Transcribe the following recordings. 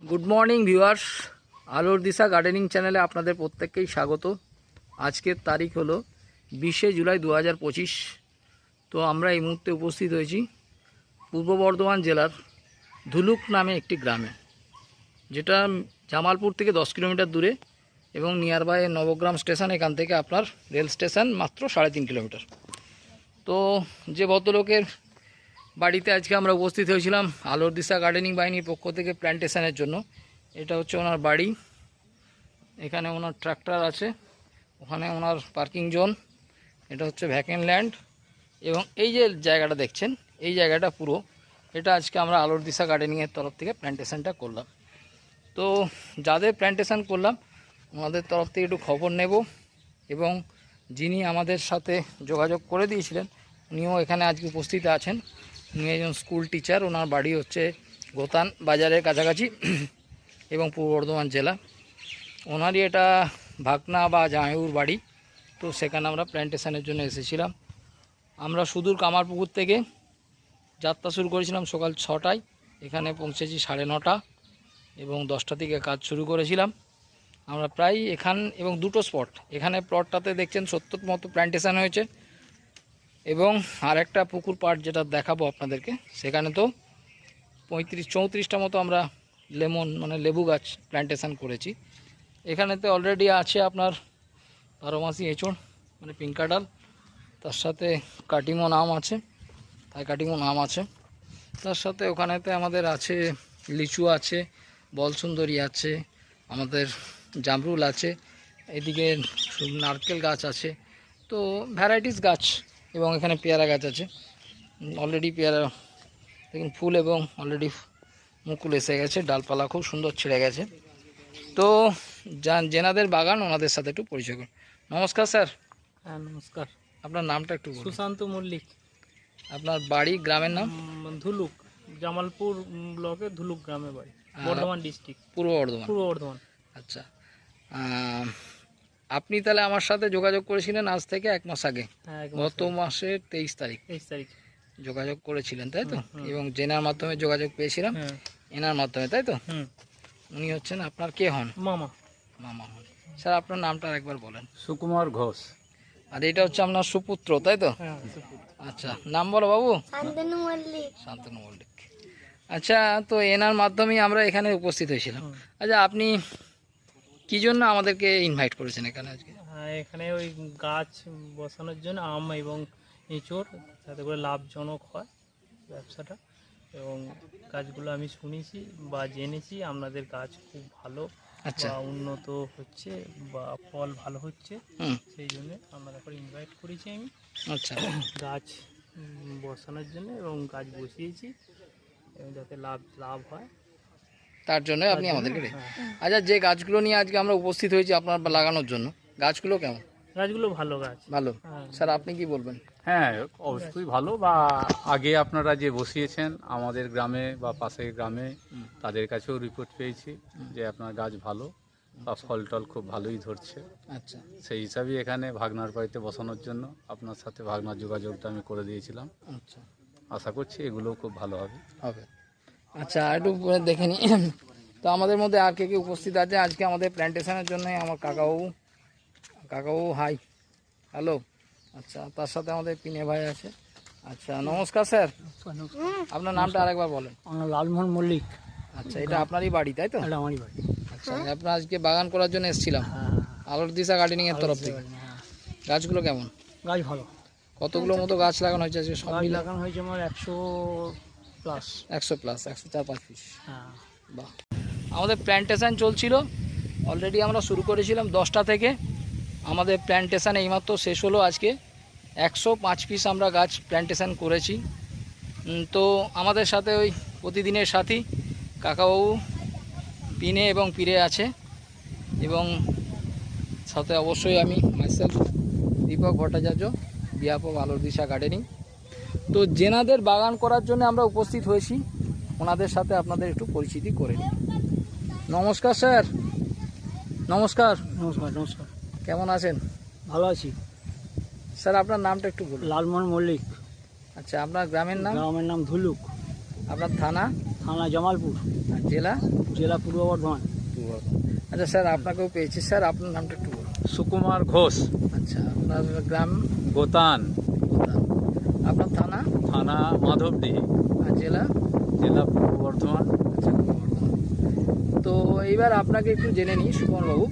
Good morning viewers, আলোর Disha gardening চ্যানেলে আপনাদের প্রত্যেককেই স্বাগত। আজকের তারিখ হলো 20শে জুলাই 2025। তো আমরা এই মুহূর্তে উপস্থিত হয়েছি পূর্ব বর্ধমান জেলার ধুলুক নামে একটি গ্রামে, যেটা জামালপুর থেকে 10 কিলোমিটার দূরে এবং নিয়ারবাই নবগ্রাম স্টেশন, এখান থেকে আপনার রেল স্টেশন মাত্র 3.5 কিলোমিটার। তো যে ভদ্রলোকের বাড়িতে আজকে আমরা উপস্থিত হয়েছিলাম আলোর দিশা গার্ডেনিং বাহিনীর পক্ষ থেকে প্ল্যান্টেশনের জন্য, এটা হচ্ছে ওনার বাড়ি। এখানে ওনার ট্রাক্টর আছে, ওখানে ওনার পার্কিং জোন, এটা হচ্ছে ভ্যাকেন্ট ল্যান্ড। এবং এই যে জায়গাটা দেখছেন, এই জায়গাটা পুরো এটা আজকে আমরা আলোর দিশা গার্ডেনিংয়ের তরফ থেকে প্ল্যান্টেশনটা করলাম। তো যাদের প্ল্যান্টেশন করলাম ওনাদের তরফ থেকে একটু খবর নেব, এবং যিনি আমাদের সাথে যোগাযোগ করে দিয়েছিলেন উনিও এখানে আজকে উপস্থিত আছেন। উনি একজন স্কুল টিচার, ওনার বাড়ি হচ্ছে গোতান বাজারের কাছাকাছি এবং পূর্ব বর্ধমান জেলা। ওনারই এটা ভাগনা বা জামাইবাবুর বাড়ি। তো সেখানে আমরা প্ল্যান্টেশনের জন্য এসেছিলাম। আমরা সুদূর কামারপুকুর থেকে যাত্রা শুরু করেছিলাম সকাল 6টায়, এখানে পৌঁছেছি 9:30 এবং 10টা থেকে কাজ শুরু করেছিলাম আমরা প্রায় এখান। এবং দুটো স্পট, এখানে প্লটটাতে দেখছেন 70 মতো প্ল্যান্টেশন হয়েছে, এবং আর একটা পুকুর পাড় যেটা দেখাবো আপনাদেরকে, সেখানে তো 35-34টা মতো আমরা লেমন মানে লেবু গাছ প্ল্যান্টেশন করেছি। এখানেতে অলরেডি আছে আপনার 12 মাসি এঁচড় মানে পিঙ্কাডাল, তার সাথে কাটিমন আম আছে, তাই কাটিমন আম আছে। তার সাথে ওখানেতে আমাদের আছে লিচু আছে, বলসুন্দরী আছে, আমাদের জামরুল আছে, এদিকে নারকেল গাছ আছে, তো ভ্যারাইটিস গাছ। এবং এখানে পেয়ারা গাছ আছে, অলরেডি পেয়ারা দেখুন ফুল এবং অলরেডি মুকুল এসে গেছে, ডালপালা খুব সুন্দর ছেড়ে গেছে। তো যেনাদের বাগান ওনাদের সাথে একটু পরিচয় করুন। নমস্কার স্যার। হ্যাঁ নমস্কার। আপনার নামটা একটু বলুন। সুশান্ত মল্লিক। আপনার বাড়ি গ্রামের নাম? ধুলুক, জামালপুর ব্লকের ধুলুক গ্রামে বাড়ি, বর্ধমান ডিস্ট্রিক্ট, পূর্ব বর্ধমান। পূর্ব বর্ধমান। আচ্ছা, আপনি তাহলে আমার সাথে যোগাযোগ করেছিলেন আজ থেকে 1 মাস আগে, হ্যাঁ, গত মাসের 23 তারিখ 23 তারিখ যোগাযোগ করেছিলেন, তাই তো? এবং জেনার মাধ্যমে যোগাযোগ পেয়েছিলাম, এনার মাধ্যমে, তাই তো? উনি হচ্ছেন আপনার কে হন? মামা। মামা হন। স্যার আপনার নামটা আরেকবার বলেন। সুকুমার ঘোষ। আর এটা হচ্ছে আপনার সুপুত্র, তাই তো? আচ্ছা, নাম বলো বাবু। শান্তনু মল্লিক। শান্তনু মল্লিক। আচ্ছা, তো এনার মাধ্যমেই আমরা এখানে উপস্থিত হয়েছিলাম। আচ্ছা, আপনি কি জন্য আমাদেরকে ইনভাইট করেছেন এখানে আজকে? হ্যাঁ, এখানে ওই গাছ বসানোর জন্য আম এবং এঁচড়, যাতে করে লাভজনক হয় ব্যবসাটা। এবং গাছগুলো আমি শুনেছি বা জেনেছি আপনাদের গাছ খুব ভালো, আচ্ছা, বা উন্নত হচ্ছে বা ফল ভালো হচ্ছে, সেই জন্য আপনারা করে ইনভাইট করেছি আমি। আচ্ছা, গাছ বসানোর জন্য, এবং গাছ বসিয়েছি এবং যাতে লাভ হয় তার জন্য আপনি আমাদেরকে হ্যাঁ। আচ্ছা, যে গাছগুলো নিয়ে আজকে আমরা উপস্থিত হয়েছি আপনার লাগানোর জন্য, গাছগুলো কেমন? গাছগুলো ভালো গাছ। ভালো। হ্যাঁ। স্যার আপনি কি বলবেন? হ্যাঁ, অবশ্যই ভালো। বা আগে আপনারা যে বসিয়েছেন আমাদের গ্রামে বা পাশের গ্রামে, তাদের কাছেও রিপোর্ট পেয়েছি যে আপনার গাছ ভালো বা ফল টল খুব ভালোই ধরছে। আচ্ছা, সেই হিসাবেই এখানে ভাগনার বাড়িতে বসানোর জন্য আপনার সাথে ভাগনার যোগাযোগটা আমি করে দিয়েছিলাম। আচ্ছা, আশা করছি এগুলোও খুব ভালো হবে। হবে। আচ্ছা, একটু দেখে নিই। তো আমাদের মধ্যে আর কে কে উপস্থিত আছে আজকে আমাদের প্ল্যান্টেশনের জন্য? আমার কাকাবাবু হাই, হ্যালো। আচ্ছা, তার সাথে আমাদের পিনে ভাই আছে। আচ্ছা, নমস্কার স্যার, আপনার নামটা আরেকবার বলেন। আমার লালমোহন মল্লিক। আচ্ছা, এটা আপনারই বাড়ি, তাই তো? এটা আমারই বাড়ি। আচ্ছা, আপনার আজকে বাগান করার জন্য এসেছিলাম আলোর দিশা গার্ডেনিং এর তরফ থেকে। গাছগুলো কেমন? গাছ ভালো। কতগুলো মতো গাছ লাগানো হয়েছে আজকে? সব গাছ মিলে লাগানো হয়েছে আমার 100+। 100+, 104-5 পিস। হ্যাঁ। বাহ। আমাদের প্ল্যান্টেশন চলছিল, অলরেডি আমরা শুরু করেছিলাম 10টা থেকে। আমাদের প্ল্যান্টেশন এইমাত্র শেষ হলো। আজকে 105 পিস আমরা গাছ প্ল্যান্টেশন করেছি। তো আমাদের সাথে ওই প্রতিদিনের সাথী কাকাবাবু পিনে এবং পীরে আছে, এবং সাথে অবশ্যই আমি myself Deepak Bhattacharya, behalf of Alor Disha gardening. তো যেনাদের বাগান করার জন্য আমরা উপস্থিত হয়েছি ওনাদের সাথে আপনাদের একটু পরিচিতি করে নিই। নমস্কার স্যার। নমস্কার। নমস্কার। নমস্কার। কেমন আছেন? ভালো আছি। স্যার আপনার নামটা একটু বলুন। লালমোহন মল্লিক। আচ্ছা, আপনার গ্রামের নাম? গ্রামের নাম ধুলুক। আপনার থানা? থানা জামালপুর। আর জেলা? জেলা পূর্ব বর্ধমান। আচ্ছা স্যার, আপনাকেও পেয়েছি। স্যার আপনার নামটা একটু বলুন। সুকুমার ঘোষ, আচ্ছা, আপনার গ্রাম? গোতান, কোথায়? আপনার থানা? থানা মাধবডিহি, আর জেলা? জেলা পূর্ব বর্ধমান। আচ্ছা, তো এইবার আপনাকে একটু জেনে নিই সুকুমারবাবু।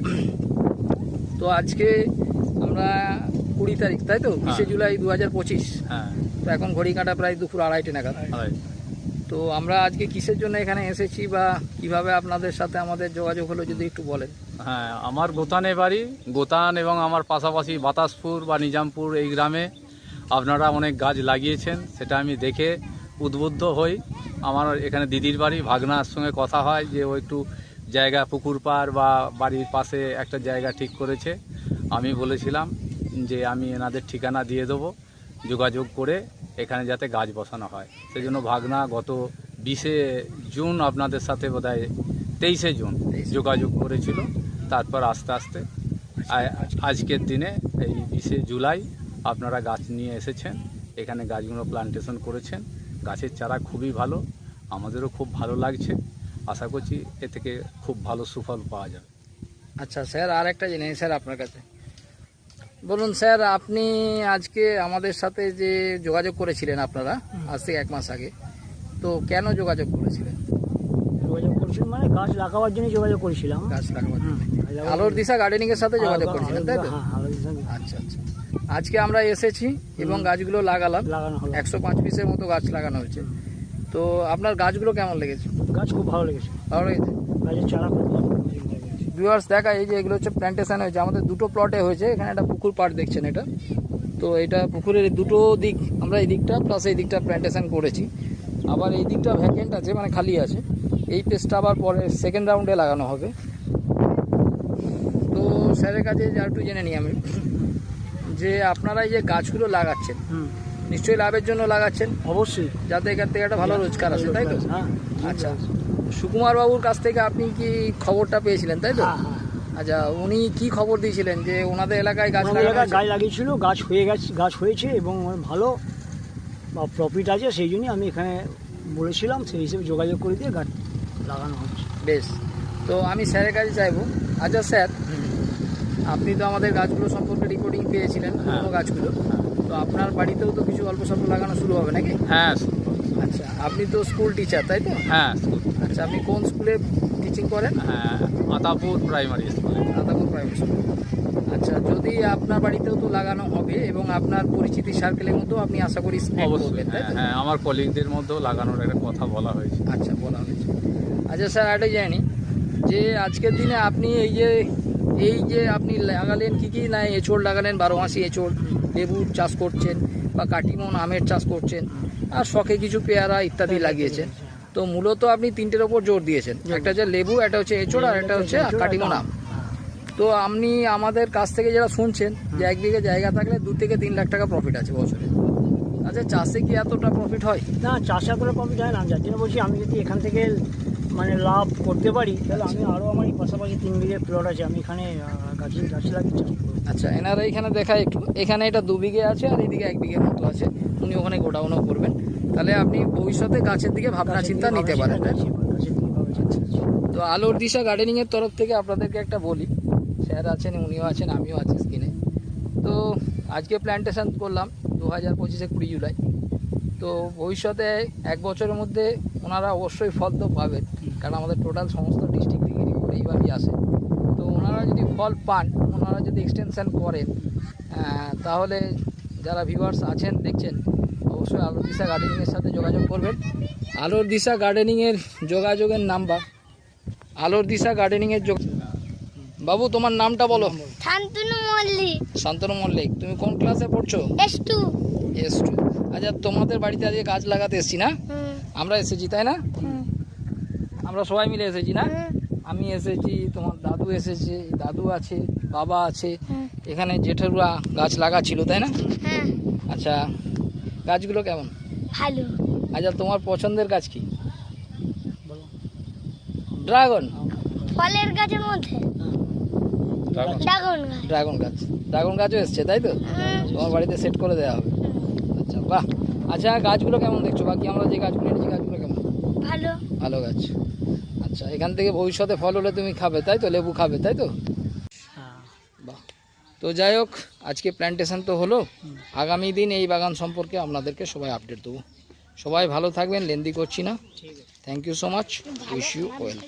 তো আজকে আমরা 20 তারিখ, তাই তো? 20 জুলাই 2025। হ্যাঁ, তো এখন ঘড়ি কাঁটা প্রায় দুপুর 2:30 নাগাদ। হয়। তো আমরা আজকে কিসের জন্য এখানে এসেছি বা কিভাবে আপনাদের সাথে আমাদের যোগাযোগ হলো যদি একটু বলেন। হ্যাঁ, আমার গোতানে বাড়ি। গোতান এবং আমার পাশাপাশি বাতাসপুর বা নিজামপুর এই গ্রামে আপনারা অনেক গাছ লাগিয়েছেন, সেটা আমি দেখে উদ্বুদ্ধ হই। আমার এখানে দিদির বাড়ি, ভাগনার সঙ্গে কথা হয় যে ও একটু জায়গা পুকুর পাড় বা বাড়ির পাশে একটা জায়গা ঠিক করেছে। আমি বলেছিলাম যে আমি এনাদের ঠিকানা দিয়ে দেবো, যোগাযোগ করে এখানে যাতে গাছ বসানো হয়। সেই জন্য ভাগনা গত 20 জুন আপনাদের সাথে বোধহয় 23 জুন যোগাযোগ করেছিল। তারপর আস্তে আস্তে আজকের দিনে এই 20 জুলাই আপনারা গাছ নিয়ে এসেছেন, এখানে গাছগুলো প্লান্টেশন করেছেন। গাছের চারা খুবই ভালো, আমাদেরও খুব ভালো লাগছে। আশা করছি এ থেকে খুব ভালো সুফল পাওয়া যাবে। আচ্ছা স্যার, আর একটা জিনিস স্যার আপনার কাছে বলুন। স্যার আপনি আজকে আমাদের সাথে যে যোগাযোগ করেছিলেন আপনারা আজ থেকে 1 মাস আগে, তো কেন যোগাযোগ করেছিলেন? যোগাযোগ করেছিলাম মানে গাছ লাগাবার জন্য যোগাযোগ করেছিলাম। গাছ লাগাবার জন্য আলোর দিশা গার্ডেনিং এর সাথে যোগাযোগ করেছিলেন, তাই তো? হ্যাঁ, আলোর দিশা আচ্ছা আচ্ছা, আজকে আমরা এসেছি এবং গাছগুলো লাগালাম। লাগানো হলো। 105 পিসের মতো গাছ লাগানো হয়েছে। তো আপনার গাছগুলো কেমন লেগেছে? গাছ খুব ভালো লেগেছে, ভালো লেগেছে। গাছের চারা খুব ভালো লেগেছে। ভিউয়ার্স দেখা, এই যে এগুলো হচ্ছে প্ল্যান্টেশন হয়েছে আমাদের দুটো প্লটে হয়েছে। এখানে একটা পুকুর পাড় দেখছেন এটা, তো এটা পুকুরের দুটো দিক আমরা এই দিকটা প্লাস এই দিকটা প্ল্যান্টেশন করেছি। আবার এই দিকটা ভ্যাকেন্ট আছে, মানে খালি আছে। এই পেজটা আবার পরে সেকেন্ড রাউন্ডে লাগানো হবে। তো স্যারের কাছে যা একটু জেনে নিই আমি, যে আপনারা এই যে গাছগুলো লাগাচ্ছেন নিশ্চয়ই লাভের জন্য লাগাচ্ছেন, অবশ্যই। যাতে এখান থেকে একটা ভালো রোজগার আসে, তাই তো? হ্যাঁ, আচ্ছা, সুকুমার বাবুর কাছ থেকে আপনি কি খবরটা পেয়েছিলেন, তাই তো? হ্যাঁ, হ্যাঁ। আচ্ছা, উনি কি খবর দিয়েছিলেন যে ওনাদের এলাকায় গাছ আমাদের লাগানো এলাকায় হয়েছে? গাছ লাগিয়েছিল, গাছ হয়ে গেছে, গাছ হয়েছে এবং ভালো বা প্রফিট আছে, সেই জন্যই আমি এখানে বলেছিলাম, সেই হিসেবে যোগাযোগ করে দিয়ে গাছ লাগানো হচ্ছে। বেশ, তো আমি স্যারের কাছে চাইবো। আচ্ছা স্যার, আপনি তো আমাদের গাছগুলো সম্পর্কে রিপোর্টিং পেয়েছিলেন, পুরোনো গাছগুলো। তো আপনার বাড়িতেও তো কিছু অল্প স্বল্প লাগানো শুরু হবে নাকি? হ্যাঁ, আচ্ছা, আপনি তো স্কুল টিচার, তাই তো? হ্যাঁ, আচ্ছা, আপনি কোন স্কুলে টিচিং করেন? হ্যাঁ, আতাপুর প্রাইমারি স্কুলে। আদাপুর প্রাইমারি স্কুল। আচ্ছা, যদি আপনার বাড়িতেও তো লাগানো হবে এবং আপনার পরিচিতি সার্কেলের মতো আপনি আশা করি spread অবশ্যই, করবেন, তাই হ্যাঁ, তো? হ্যাঁ, আমার কলিগদের মধ্যেও লাগানোর একটা কথা বলা হয়েছে। আচ্ছা, বলা হয়েছে। আচ্ছা স্যার, একটা জানি যে আজকের দিনে আপনি এই যে আপনি লাগালেন কি না, এঁচড় লাগালেন, 12 মাসি এঁচড়, লেবুর চাষ করছেন বা কাটিমন আমের চাষ করছেন, আর শখে কিছু পেয়ারা ইত্যাদি লাগিয়েছেন। তো মূলত আপনি 3টের ওপর জোর দিয়েছেন, একটা হচ্ছে লেবু, একটা হচ্ছে এঁচড়, আর একটা হচ্ছে কাটিমন আম। তো আপনি আমাদের কাছ থেকে যারা শুনছেন যে 1 বিঘে জায়গা থাকলে 2 থেকে 3 লাখ টাকা প্রফিট আছে বছরে। আচ্ছা, চাষে কি এতটা প্রফিট হয়? না, চাষে করে প্রফিট হয় না, যার জন্য বলছি আমি যদি এখান থেকে মানে লাভ করতে পারি তাহলে আমি আরও আমার এই পাশাপাশি 3 বিঘে প্লট আছে, আমি এখানে গাছ লাগিয়ে চাষ করবো। আচ্ছা, এনারা এখানে দেখায় একটু, এখানে এটা 2 বিঘে আছে আর এইদিকে 1 বিঘের মতো আছে। উনি ওখানে গোডাউনও করবেন। তাহলে আপনি ভবিষ্যতে গাছের দিকে ভাবনা চিন্তা নিতে পারেন, তাই তো? তো আলোর দিশা গার্ডেনিংয়ের তরফ থেকে আপনাদেরকে একটা বলি, স্যার আছেন, উনিও আছেন, আমিও আছি স্ক্রিনে। তো আজকে প্ল্যান্টেশন করলাম 2025 20 জুলাই। তো ভবিষ্যতে 1 বছরের মধ্যে ওনারা অবশ্যই ফল তো পাবেন, কারণ আমাদের টোটাল সমস্ত ডিস্ট্রিক্ট থেকে রিপোর্ট এইভাবেই আসে। তো ওনারা যদি ফল পান, ওনারা যদি এক্সটেনশন করেন, তাহলে যারা ভিউয়ার্স আছেন দেখছেন, অবশ্যই আলোর দিশা গার্ডেনিংয়ের সাথে যোগাযোগ করবেন। আলোর দিশা গার্ডেনিংয়ের যোগাযোগের নাম্বার, আলোর দিশা গার্ডেনিংয়ের বাবু তোমার নামটা বলো। শান্তনু মল্লিক, শান্তনু মল্লিক। তুমি কোন ক্লাসে পড়ছো? S2। S2। আচ্ছা, তোমাদের বাড়িতে আজকে গাছ লাগাতে এসেছি না? আমরা এসেছি, তাই না? আমরা সবাই মিলে এসেছি না? আমি এসেছি, তোমার দাদু এসেছে, দাদু আছে, বাবা আছে, এখানে জেঠুরা গাছ লাগাচ্ছিল, তাই না? হ্যাঁ, আচ্ছা, গাছগুলো কেমন? ভালো। আচ্ছা, তোমার পছন্দের গাছ কি? ড্রাগন। ফলের গাছের মধ্যে ড্রাগন গাছ। ড্রাগন গাছ, ড্রাগন গাছও এসছে, তাই তো? তোমার বাড়িতে সেট করে দেওয়া হবে। আচ্ছা, বাহ। আচ্ছা, গাছগুলো কেমন দেখছো? বাকি আমরা যে গাছগুলো এনেছি গাছগুলো কেমন? ভালো। ভালো গাছ। আচ্ছা। আচ্ছা, এখান থেকে ভবিষ্যতে ফল হলে তুমি খাবে, তাই তো? লেবু খাবে, তাই তো? হ্যাঁ। বাহ। তো যাই হোক, আজকে প্ল্যান্টেশন তো হলো, আগামী দিন এই বাগান সম্পর্কে আপনাদেরকে সবাই আপডেট দেবো। সবাই ভালো থাকবেন, লেন্দি করছি না। ঠিক আছে। Thank you so much, wish you well.